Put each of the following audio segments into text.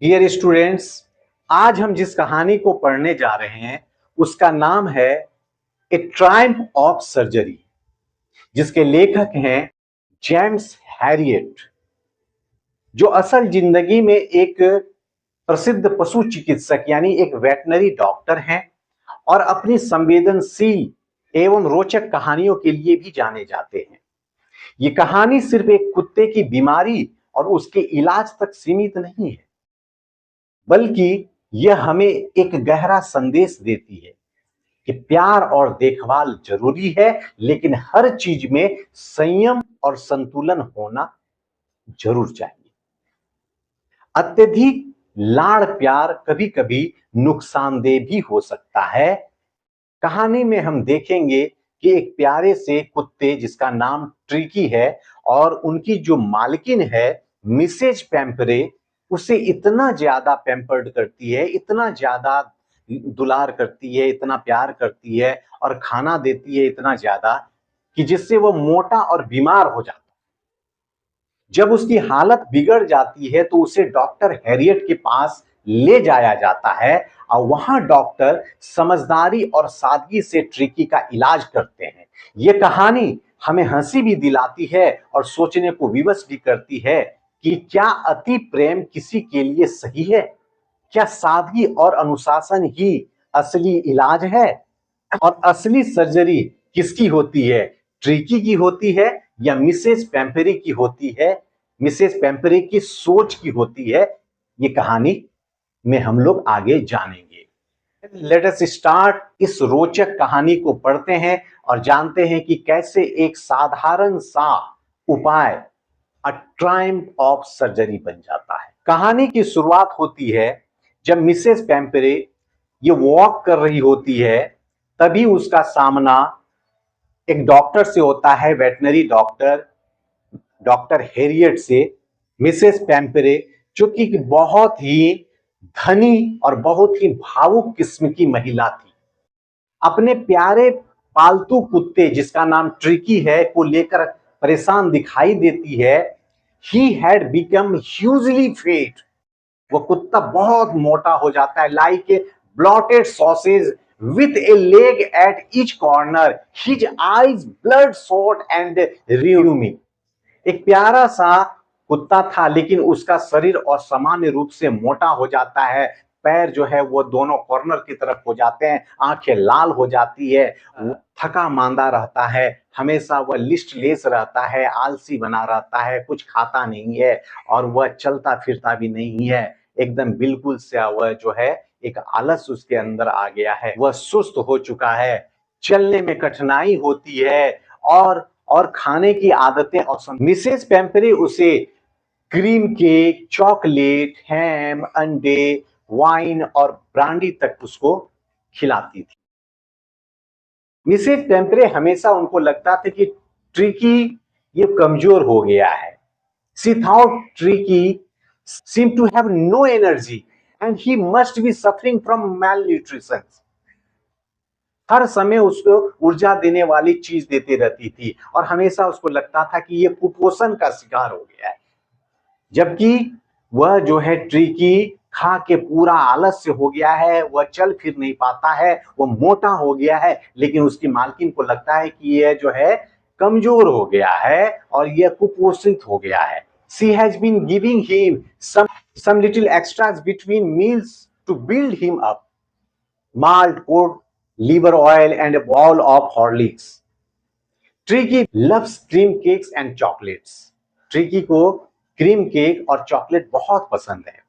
Dear students, आज हम जिस कहानी को पढ़ने जा रहे हैं उसका नाम है ए ट्रायम्फ ऑफ सर्जरी, जिसके लेखक हैं जेम्स हैरियट, जो असल जिंदगी में एक प्रसिद्ध पशु चिकित्सक यानी एक वेटनरी डॉक्टर हैं और अपनी संवेदनशील एवं रोचक कहानियों के लिए भी जाने जाते हैं। ये कहानी सिर्फ एक कुत्ते की बीमारी और उसके इलाज तक सीमित नहीं है, बल्कि यह हमें एक गहरा संदेश देती है कि प्यार और देखभाल जरूरी है, लेकिन हर चीज में संयम और संतुलन होना जरूर चाहिए। अत्यधिक लाड़ प्यार कभी कभी नुकसानदेह भी हो सकता है। कहानी में हम देखेंगे कि एक प्यारे से कुत्ते जिसका नाम ट्रिकी है और उनकी जो मालकिन है मिसेज पेम्परे, उसे इतना ज्यादा पैम्पर्ड करती है, इतना ज्यादा दुलार करती है, इतना प्यार करती है और खाना देती है इतना ज्यादा कि जिससे वो मोटा और बीमार हो जाता है। जब उसकी हालत बिगड़ जाती है तो उसे डॉक्टर हैरियट के पास ले जाया जाता है और वहां डॉक्टर समझदारी और सादगी से ट्रिकी का इलाज करते हैं। यह कहानी हमें हंसी भी दिलाती है और सोचने को विवश भी करती है कि क्या अति प्रेम किसी के लिए सही है? क्या सादगी और अनुशासन ही असली इलाज है? और असली सर्जरी किसकी होती है? ट्रिकी की होती है या मिसेस पेम्परे की होती है? मिसेस पेम्परे की सोच की होती है? ये कहानी में हम लोग आगे जानेंगे। Let us start. इस रोचक कहानी को पढ़ते हैं और जानते हैं कि कैसे एक साधारण सा उपाय अ ट्रायम्फ ऑफ सर्जरी बन जाता है। कहानी की शुरुआत होती है जब मिसेस पेम्परे ये वॉक कर रही होती है, तभी उसका सामना एक डॉक्टर से होता है, वेटनरी डॉक्टर डॉक्टर हैरियट से। मिसेस पेम्परे जो कि बहुत ही धनी और बहुत ही भावुक किस्म की महिला थी, अपने प्यारे पालतू कुत्ते जिसका नाम ट्रिकी है को लेकर परेशान दिखाई देती है। He had become hugely fat. वो कुत्ता बहुत मोटा हो जाता है, like a bloated sausage with a leg at each corner, his eyes bloodshot and rheumy। एक प्यारा सा कुत्ता था, लेकिन उसका शरीर असामान्य रूप से मोटा हो जाता है। पैर जो है वो दोनों कॉर्नर की तरफ हो जाते हैं, आंखें लाल हो जाती है, थका मांदा रहता है, हमेशा वह लिस्टलेस रहता है, आलसी बना रहता है, कुछ खाता नहीं है और वह चलता फिरता भी नहीं है। एकदम बिल्कुल से वह जो है एक आलस उसके अंदर आ गया है, वह सुस्त हो चुका है, चलने में कठिनाई होती है और खाने की आदतें और मिसेस पेम्परे उसे क्रीम केक, चॉकलेट, हैम, अंडे, वाइन और ब्रांडी तक उसको खिलाती थी। मिसेस पेम्परे हमेशा उनको लगता था कि ट्रिकी ये कमजोर हो गया है। She thought Tricky seemed to have no energy and he must be suffering from malnutrition। हर समय उसको ऊर्जा देने वाली चीज देती रहती थी और हमेशा उसको लगता था कि ये कुपोषण का शिकार हो गया है, जबकि वह जो है ट्रिकी खा के पूरा आलस्य हो गया है, वह चल फिर नहीं पाता है, वह मोटा हो गया है, लेकिन उसकी मालकिन को लगता है कि यह जो है कमजोर हो गया है और यह कुपोषित हो गया है। She has been giving him some little extras between meals to build him up, malt, oat, liver oil and a bowl of Horlicks। Tricky loves cream cakes and chocolates। Tricky को क्रीम केक और chocolate बहुत पसंद है।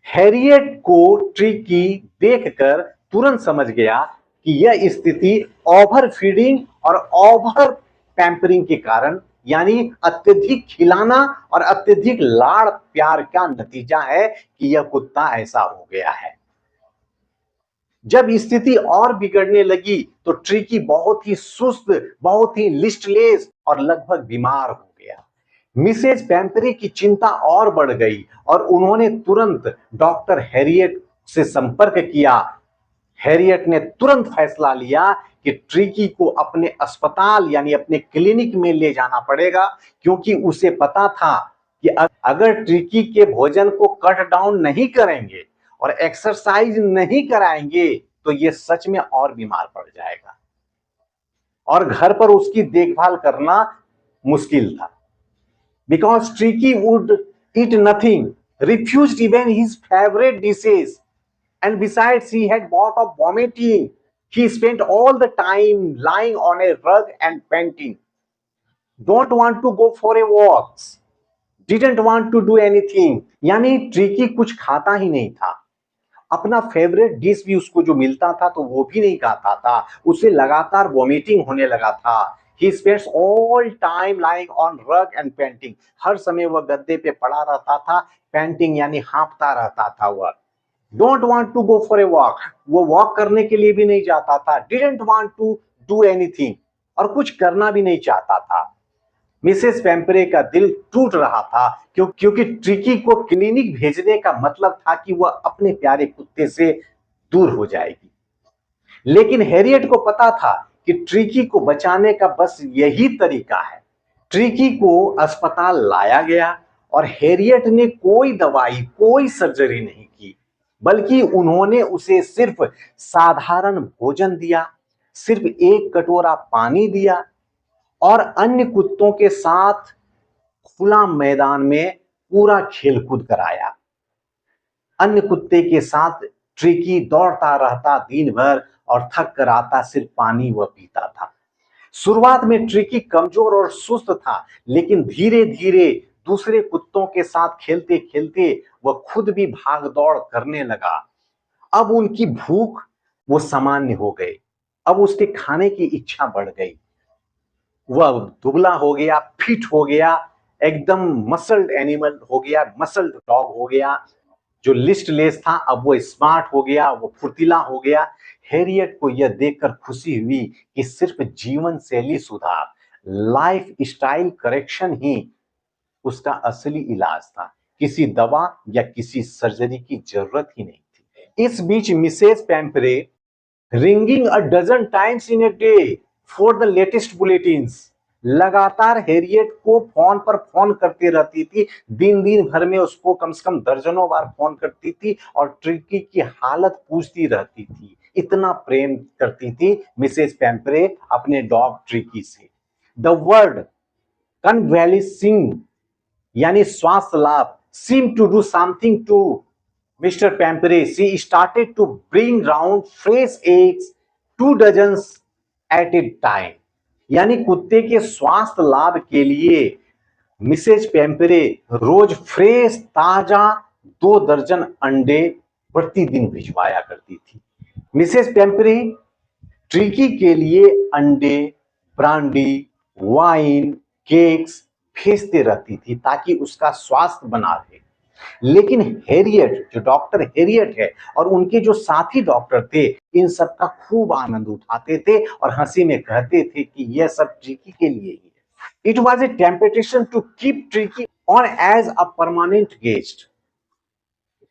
Harriet को tricky देखकर तुरंत समझ गया कि यह स्थिति ओवर फीडिंग और ओवर पैम्परिंग के कारण, यानी अत्यधिक खिलाना और अत्यधिक लाड़ प्यार का नतीजा है कि यह कुत्ता ऐसा हो गया है। जब स्थिति और बिगड़ने लगी तो ट्रिकी बहुत ही सुस्त, बहुत ही लिस्टलेस और लगभग बीमार हो गया। मिसेज पेम्परे की चिंता और बढ़ गई और उन्होंने तुरंत डॉक्टर हैरियट से संपर्क किया। हैरियट ने तुरंत फैसला लिया कि ट्रिकी को अपने अस्पताल यानी अपने क्लिनिक में ले जाना पड़ेगा, क्योंकि उसे पता था कि अगर ट्रिकी के भोजन को कट डाउन नहीं करेंगे और एक्सरसाइज नहीं कराएंगे तो ये सच में और बीमार पड़ जाएगा और घर पर उसकी देखभाल करना मुश्किल था। Because tricky would eat nothing, refused even his favorite dishes, and besides he had bought of vomiting. He spent all the time lying on a rug and panting. Don't want to go for a walk. Didn't want to do anything. यानी tricky कुछ खाता ही नहीं था, अपना favourite dish भी उसको जो मिलता था तो वो भी नहीं खाता था, उसे लगातार वॉमिटिंग होने लगा था। He spends all time lying on rug and panting. हर समय वह गद्दे पे पड़ा रहता था, पैंटिंग यानी हाँफता रहता था वह। Don't want to go for a walk. वो वॉक करने के लिए भी नहीं जाता था। Didn't want to do anything. और कुछ करना भी नहीं चाहता था। मिसेस पेम्परे का दिल टूट रहा था क्योंकि ट्रिकी को क्लिनिक भेजने का मतलब था कि वह अपने प्यारे कुत्ते से दूर हो जाएगी। लेकिन हैरियट को पता था कि ट्रिकी को बचाने का बस यही तरीका है। ट्रिकी को अस्पताल लाया गया और हैरियट ने कोई दवाई, कोई सर्जरी नहीं की, बल्कि उन्होंने उसे सिर्फ साधारण भोजन दिया, सिर्फ एक कटोरा पानी दिया और अन्य कुत्तों के साथ खुला मैदान में पूरा खेलकूद कराया। अन्य कुत्ते के साथ ट्रिकी दौड़ता रहता दिन भर और थक कर आता सिर्फ पानी वह पीता था। शुरुआत में ट्रिकी कमजोर और सुस्त था, लेकिन धीरे धीरे दूसरे कुत्तों के साथ खेलते खेलते वह खुद भी भाग दौड़ करने लगा। अब उनकी भूख वो सामान्य हो गई, अब उसके खाने की इच्छा बढ़ गई। वह दुबला हो गया, फिट हो गया, एकदम मसल्ड एनिमल हो गया, मसल्ड डॉग हो गया। जो लिस्टलेस था अब वो स्मार्ट हो गया, वो फुर्तीला हो गया। हैरियट को यह देखकर खुशी हुई कि सिर्फ जीवन शैली सुधार, लाइफ स्टाइल करेक्शन ही उसका असली इलाज था। किसी दवा या किसी सर्जरी की जरूरत ही नहीं थी। इस बीच Mrs Pumphrey ringing a dozen times in a day for the latest bulletins, लगातार हैरियट को फोन पर फोन करती रहती थी। दिन भर में उसको कम से कम दर्जनों बार फोन करती थी और ट्रिकी की हालत पूछती रहती थी। इतना प्रेम करती थी मिसेस पेम्परे अपने डॉग ट्रिकी से। द वर्ड कन्वैलिसिंग यानी श्वास लाभ seemed to do something to Mr. Pampere. She started to bring round fresh eggs, 2 dozens at a time. यानी कुत्ते के स्वास्थ्य लाभ के लिए मिसेज पेम्परे रोज फ्रेश ताजा 2 दर्जन अंडे प्रतिदिन भिजवाया करती थी। मिसेज पेम्परे ट्रिकी के लिए अंडे, ब्रांडी, वाइन, केक्स भेजते रहती थी ताकि उसका स्वास्थ्य बना रहे। लेकिन हैरियट, जो डॉक्टर हैरियट है और उनके जो साथी डॉक्टर थे, इन सब का खूब आनंद उठाते थे और हंसी में कहते थे कि यह सब ट्रिकी के लिए ही है। It was a temptation to keep Tricki on as a permanent guest.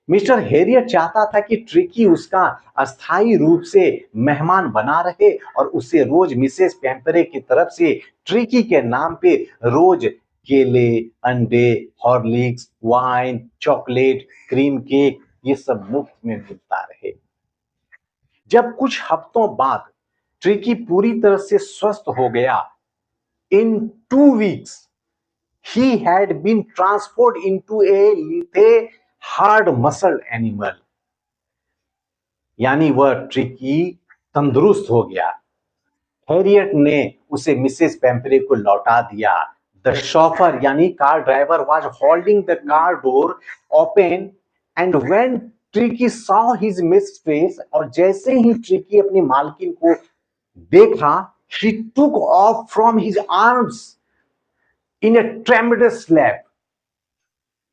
Mr Herriot चाहता था कि ट्रिकी उसका अस्थायी रूप से मेहमान बना रहे और उसे रोज मिसेस पेम्परे की तरफ से ट्रिकी के नाम पे रोज केले, अंडे, Horlicks, wine, chocolate, cream cake ये सब मुफ्त में मिलता रहे। जब कुछ हफ्तों बाद ट्रिकी पूरी तरह से स्वस्थ हो गया, इन 2 weeks he had been transformed into a hard muscle animal, यानी वह ट्रिकी तंदुरुस्त हो गया। हैरियट ने उसे मिसेस पेम्परे को लौटा दिया। द शॉफर यानी car driver was holding the car door open and when tricky saw his mistress, और जैसे ही ट्रिकी अपनी मालकिन को देखा, he took off from his arms in a tremendous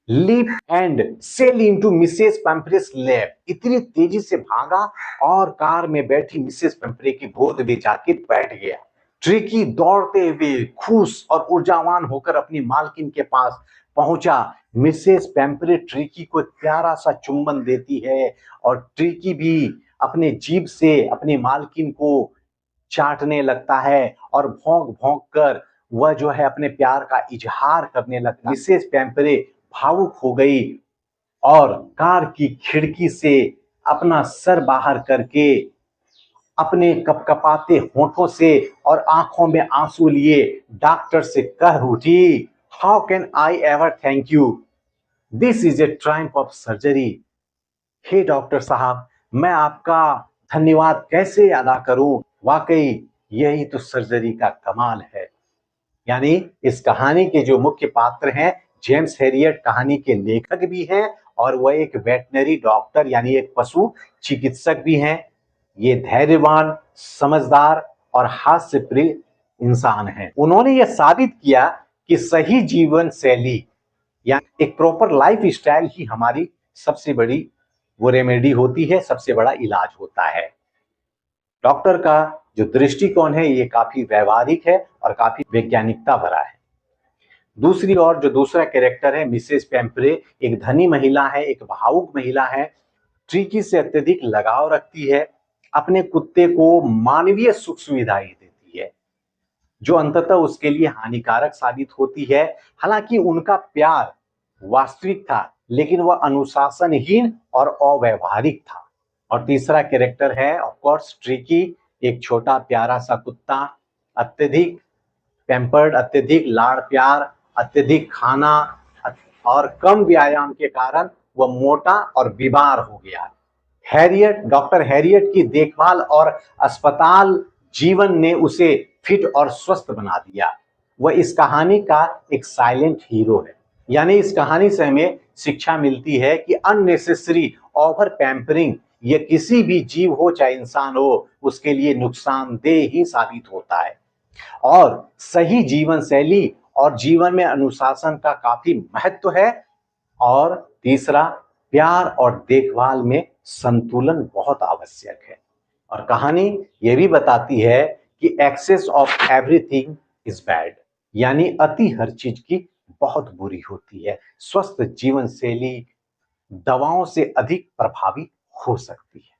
leap and sailed into Mrs Pumphrey's lap. इतनी तेजी से भागा और कार में बैठी मिसेस पेम्परे की गोद में जाके बैठ गया। ट्रिकी दौड़ते हुए खुश और ऊर्जावान होकर अपनी मालकिन के पास पहुंचा। मिसेस पेम्परे ट्रिकी को एक प्यारा सा चुंबन देती है और ट्रिकी भी अपने जीभ से अपनी मालकिन को चाटने लगता है और भौंक भौंक कर वह जो है अपने प्यार का इजहार करने लगता। मिसेस पेम्परे भावुक हो गई और कार की खिड़की से अपना सर बाहर करके अपने कपकपाते होठों से और आंखों में आंसू लिए डॉक्टर से कह उठी, how can I ever thank you, this is a triumph of surgery. हे डॉक्टर साहब, मैं आपका धन्यवाद कैसे अदा करूं, वाकई यही तो सर्जरी का कमाल है। यानी इस कहानी के जो मुख्य पात्र हैं, जेम्स हैरियट कहानी के लेखक भी हैं और वह एक वेटनरी डॉक्टर यानी एक पशु चिकित्सक भी हैं। ये धैर्यवान, समझदार और हास्य प्रिय इंसान हैं। उन्होंने यह साबित किया कि सही जीवन शैली या एक प्रॉपर लाइफ स्टाइल ही हमारी सबसे बड़ी वो रेमेडी होती है, सबसे बड़ा इलाज होता है। डॉक्टर का जो दृष्टिकोण है ये काफी व्यवहारिक है और काफी वैज्ञानिकता भरा है। दूसरी ओर जो दूसरा कैरेक्टर है मिसेस पेम्परे, एक धनी महिला है, एक भावुक महिला है, ट्रिकी से अत्यधिक लगाव रखती है, अपने कुत्ते को मानवीय सुख सुविधाएं देती है जो अंततः उसके लिए हानिकारक साबित होती है। हालांकि उनका प्यार वास्तविक था लेकिन वह अनुशासनहीन और अव्यवहारिक था। और तीसरा कैरेक्टर है ऑफ कोर्स ट्रिकी, एक छोटा प्यारा सा कुत्ता, अत्यधिक पैम्पर्ड, अत्यधिक लाड़ प्यार, अत्यधिक खाना और कम व्यायाम के कारण वह मोटा और बीमार हो गया। हैरियट, डॉक्टर हैरियट की देखभाल और अस्पताल जीवन ने उसे फिट और स्वस्थ बना दिया। वह इस कहानी का एक साइलेंट हीरो है। यानी इस कहानी से हमें शिक्षा मिलती है कि अननेसेसरी ओवर पैम्परिंग ये किसी भी जीव हो चाहे इंसान हो उसके लिए नुकसानदेह ही साबित होता है और सही जीवन शैली और जीवन में अनुशासन का काफी महत्व है। और तीसरा, प्यार और देखभाल में संतुलन बहुत आवश्यक है। और कहानी यह भी बताती है कि excess of everything is bad, यानी अति हर चीज की बहुत बुरी होती है। स्वस्थ जीवन शैली दवाओं से अधिक प्रभावी हो सकती है।